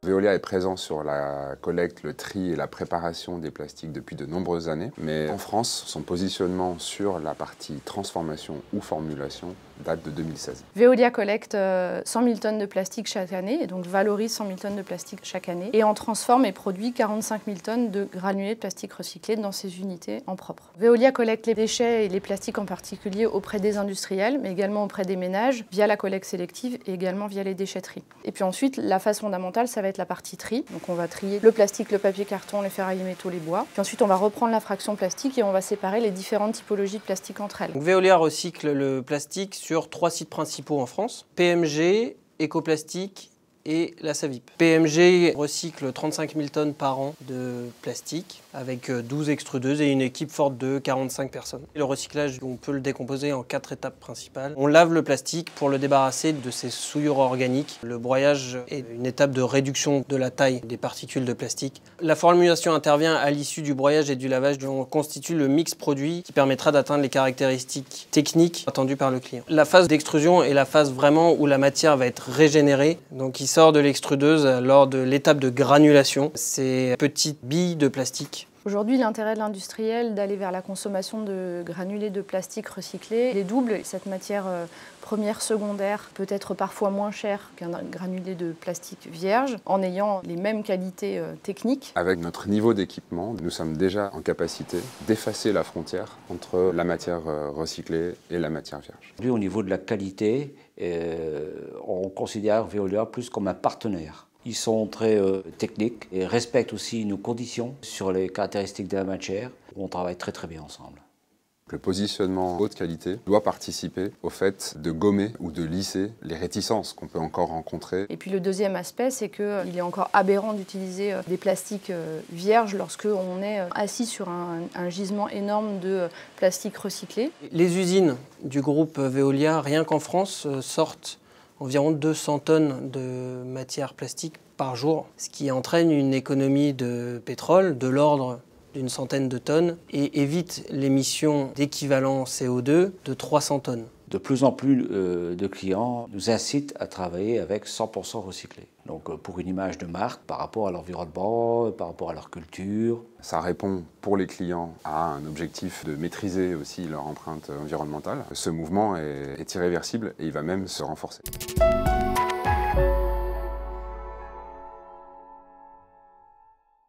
Veolia est présent sur la collecte, le tri et la préparation des plastiques depuis de nombreuses années, mais en France, son positionnement sur la partie transformation ou formulation date de 2016. Veolia collecte 100 000 tonnes de plastique chaque année, et donc valorise 100 000 tonnes de plastique chaque année, et en transforme et produit 45 000 tonnes de granulés de plastique recyclés dans ses unités en propre. Veolia collecte les déchets et les plastiques en particulier auprès des industriels, mais également auprès des ménages, via la collecte sélective et également via les déchetteries. Et puis ensuite, la phase fondamentale, ça va être la partie tri. Donc on va trier le plastique, le papier carton, les ferrailles métaux, les bois. Puis ensuite, on va reprendre la fraction plastique et on va séparer les différentes typologies de plastique entre elles. Donc Veolia recycle le plastique sur 3 sites principaux en France: PMG, Ecoplastique et la Savip. PMG recycle 35 000 tonnes par an de plastique avec 12 extrudeuses et une équipe forte de 45 personnes. Le recyclage, on peut le décomposer en 4 étapes principales. On lave le plastique pour le débarrasser de ses souillures organiques. Le broyage est une étape de réduction de la taille des particules de plastique. La formulation intervient à l'issue du broyage et du lavage, dont on constitue le mix produit qui permettra d'atteindre les caractéristiques techniques attendues par le client. La phase d'extrusion est la phase vraiment où la matière va être régénérée. Donc il sort de l'extrudeuse lors de l'étape de granulation. Ces petites billes de plastique. Aujourd'hui, l'intérêt de l'industriel d'aller vers la consommation de granulés de plastique recyclés est double. Cette matière première, secondaire, peut être parfois moins chère qu'un granulé de plastique vierge, en ayant les mêmes qualités techniques. Avec notre niveau d'équipement, nous sommes déjà en capacité d'effacer la frontière entre la matière recyclée et la matière vierge. Aujourd'hui, au niveau de la qualité, on considère Veolia plus comme un partenaire. Ils sont très techniques et respectent aussi nos conditions sur les caractéristiques de la matière. On travaille très bien ensemble. Le positionnement haute qualité doit participer au fait de gommer ou de lisser les réticences qu'on peut encore rencontrer. Et puis le deuxième aspect, c'est qu'il est encore aberrant d'utiliser des plastiques vierges lorsque on est assis sur un gisement énorme de plastique recyclé. Les usines du groupe Veolia, rien qu'en France, sortent environ 200 tonnes de matière plastique par jour, ce qui entraîne une économie de pétrole de l'ordre d'une centaine de tonnes et évite l'émission d'équivalent CO2 de 300 tonnes. De plus en plus de clients nous incitent à travailler avec 100% recyclé. Donc pour une image de marque par rapport à l'environnement, par rapport à leur culture. Ça répond pour les clients à un objectif de maîtriser aussi leur empreinte environnementale. Ce mouvement est irréversible et il va même se renforcer.